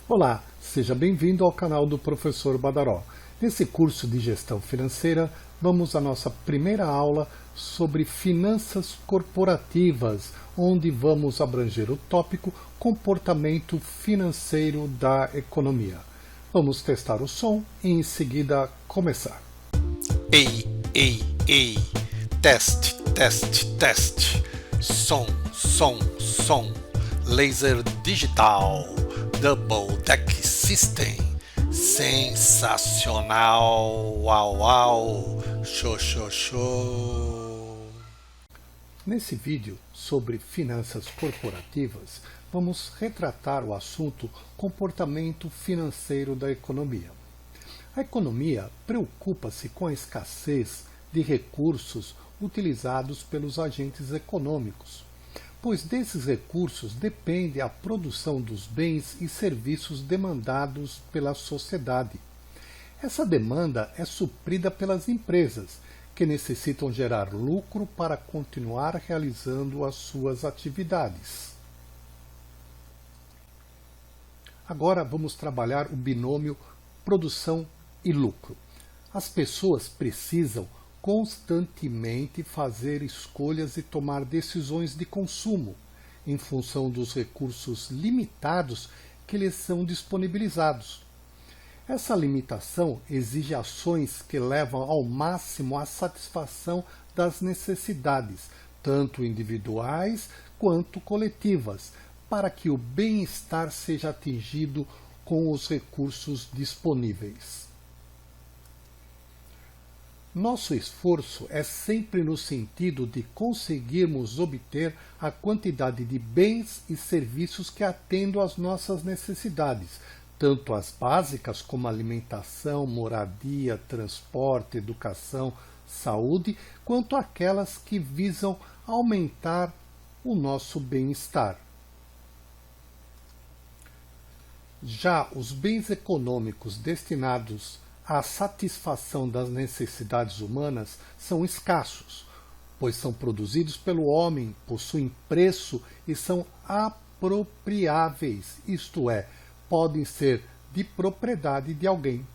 Olá, seja bem-vindo ao canal do Professor Badaró. Nesse curso de Gestão Financeira, vamos à nossa primeira aula sobre finanças corporativas, onde vamos abranger o tópico comportamento financeiro da economia. Vamos testar o som e em seguida começar. Ei, teste, som, laser digital, Double Deck System, sensacional, uau, show. Nesse vídeo sobre finanças corporativas, vamos retratar o assunto comportamento financeiro da economia. A economia preocupa-se com a escassez de recursos utilizados pelos agentes econômicos, pois desses recursos depende a produção dos bens e serviços demandados pela sociedade. Essa demanda é suprida pelas empresas, que necessitam gerar lucro para continuar realizando as suas atividades. Agora vamos trabalhar o binômio produção e lucro. As pessoas precisam constantemente fazer escolhas e tomar decisões de consumo, em função dos recursos limitados que lhes são disponibilizados. Essa limitação exige ações que levam ao máximo a satisfação das necessidades, tanto individuais quanto coletivas, para que o bem-estar seja atingido com os recursos disponíveis. Nosso esforço é sempre no sentido de conseguirmos obter a quantidade de bens e serviços que atendam às nossas necessidades, tanto as básicas como alimentação, moradia, transporte, educação, saúde, quanto aquelas que visam aumentar o nosso bem-estar. Já os bens econômicos destinados à satisfação das necessidades humanas são escassos, pois são produzidos pelo homem, possuem preço e são apropriáveis, isto é, podem ser de propriedade de alguém.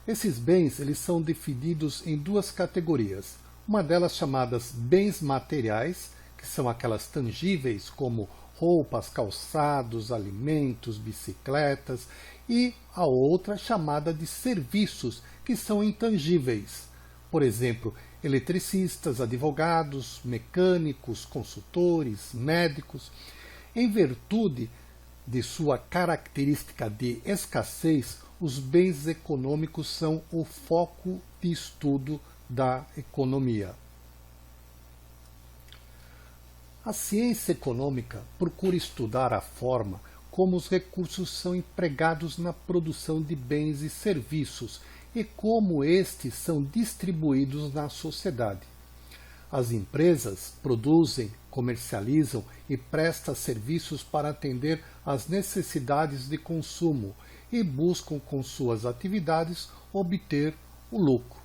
Esses bens eles são definidos em duas categorias, uma delas chamadas bens materiais, que são aquelas tangíveis como roupas, calçados, alimentos, bicicletas, e a outra chamada de serviços, que são intangíveis. Por exemplo, eletricistas, advogados, mecânicos, consultores, médicos. Em virtude de sua característica de escassez, os bens econômicos são o foco de estudo da economia. A ciência econômica procura estudar a forma como os recursos são empregados na produção de bens e serviços e como estes são distribuídos na sociedade. As empresas produzem, comercializam e prestam serviços para atender às necessidades de consumo e buscam com suas atividades obter o lucro.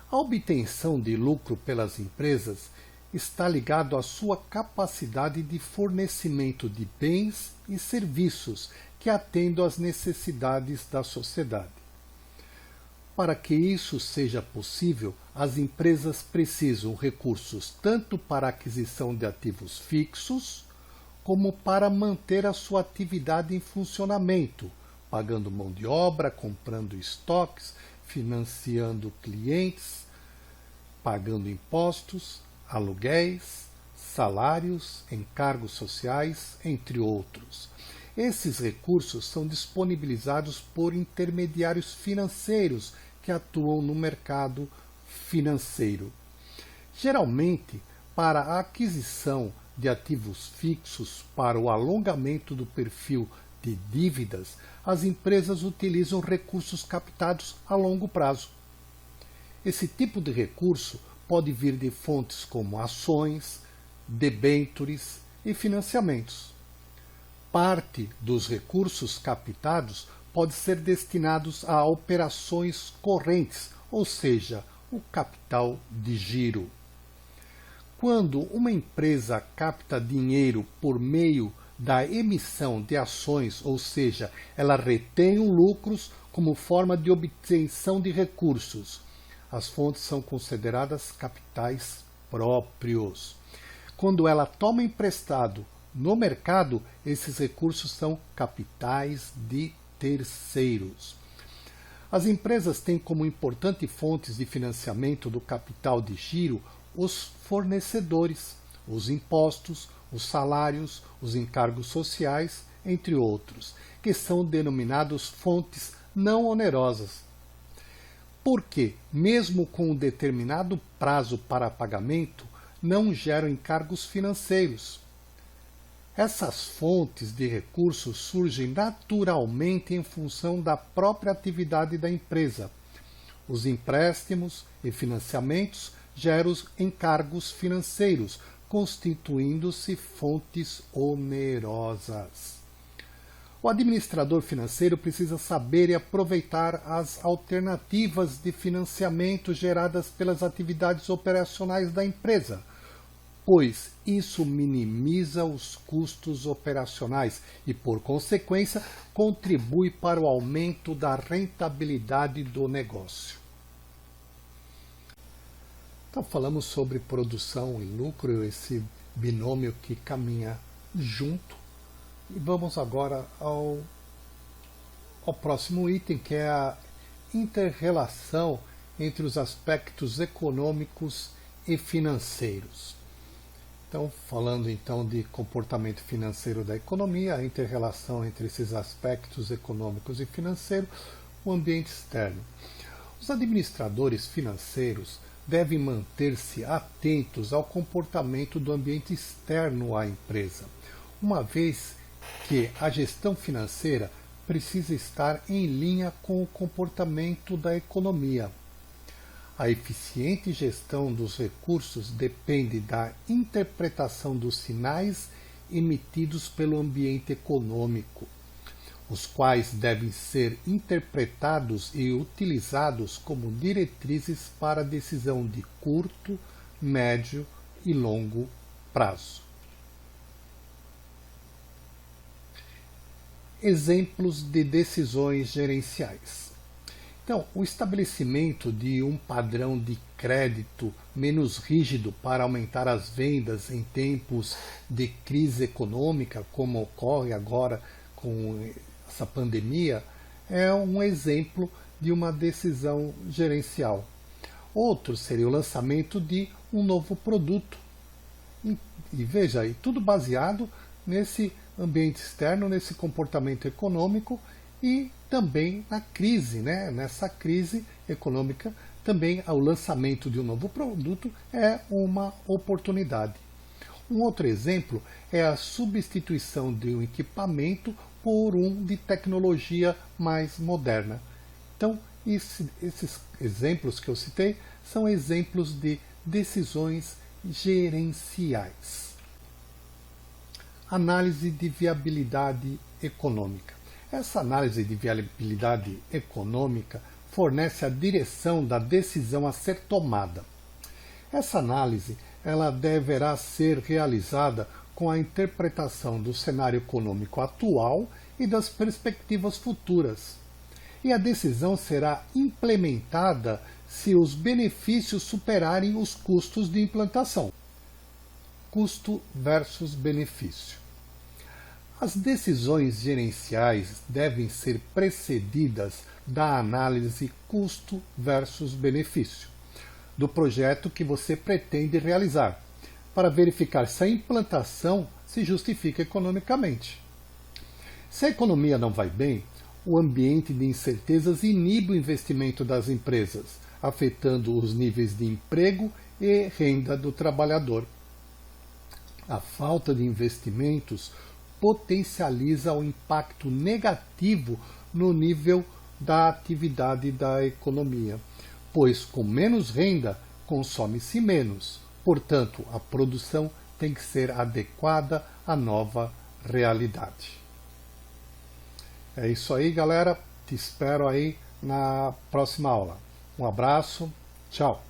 A obtenção de lucro pelas empresas está ligado à sua capacidade de fornecimento de bens e serviços que atendam às necessidades da sociedade. Para que isso seja possível, as empresas precisam de recursos tanto para a aquisição de ativos fixos, como para manter a sua atividade em funcionamento, pagando mão de obra, comprando estoques, financiando clientes, pagando impostos, aluguéis, salários, encargos sociais, entre outros. Esses recursos são disponibilizados por intermediários financeiros que atuam no mercado financeiro. Geralmente, para a aquisição de ativos fixos para o alongamento do perfil de dívidas, as empresas utilizam recursos captados a longo prazo. Esse tipo de recurso pode vir de fontes como ações, debêntures e financiamentos. Parte dos recursos captados pode ser destinados a operações correntes, ou seja, o capital de giro. quando uma empresa capta dinheiro por meio da emissão de ações, ou seja, ela retém os lucros como forma de obtenção de recursos. As fontes são consideradas capitais próprios. Quando ela toma emprestado no mercado, esses recursos são capitais de terceiros. As empresas têm como importante fontes de financiamento do capital de giro os fornecedores, os impostos, os salários, os encargos sociais, entre outros, que são denominados fontes não onerosas. Porque, mesmo com um determinado prazo para pagamento, não geram encargos financeiros. Essas fontes de recursos surgem naturalmente em função da própria atividade da empresa. Os empréstimos e financiamentos geram encargos financeiros, constituindo-se fontes onerosas. O administrador financeiro precisa saber e aproveitar as alternativas de financiamento geradas pelas atividades operacionais da empresa, pois isso minimiza os custos operacionais e, por consequência, contribui para o aumento da rentabilidade do negócio. Então, falamos sobre produção e lucro, esse binômio que caminha junto. E vamos agora ao próximo item, que é a inter-relação entre os aspectos econômicos e financeiros. Então, falando então de comportamento financeiro da economia, a inter-relação entre esses aspectos econômicos e financeiros, o ambiente externo. Os administradores financeiros devem manter-se atentos ao comportamento do ambiente externo à empresa, uma vez que a gestão financeira precisa estar em linha com o comportamento da economia. A eficiente gestão dos recursos depende da interpretação dos sinais emitidos pelo ambiente econômico, os quais devem ser interpretados e utilizados como diretrizes para a decisão de curto, médio e longo prazo. Exemplos de decisões gerenciais. Então, o estabelecimento de um padrão de crédito menos rígido para aumentar as vendas em tempos de crise econômica, como ocorre agora com essa pandemia, é um exemplo de uma decisão gerencial. Outro seria o lançamento de um novo produto. E veja aí, tudo baseado nesse ambiente externo, nesse comportamento econômico e também na crise, nessa crise econômica, também o lançamento de um novo produto é uma oportunidade. Um outro exemplo é a substituição de um equipamento por um de tecnologia mais moderna. Então, esses exemplos que eu citei são exemplos de decisões gerenciais. Análise de viabilidade econômica. Essa análise de viabilidade econômica fornece a direção da decisão a ser tomada. Essa análise ela deverá ser realizada com a interpretação do cenário econômico atual e das perspectivas futuras. E a decisão será implementada se os benefícios superarem os custos de implantação. Custo versus benefício. As decisões gerenciais devem ser precedidas da análise custo versus benefício do projeto que você pretende realizar, para verificar se a implantação se justifica economicamente. Se a economia não vai bem, o ambiente de incertezas inibe o investimento das empresas, afetando os níveis de emprego e renda do trabalhador. A falta de investimentos potencializa o impacto negativo no nível da atividade da economia, pois com menos renda consome-se menos. Portanto, a produção tem que ser adequada à nova realidade. É isso aí, galera. Te espero aí na próxima aula. Um abraço. Tchau.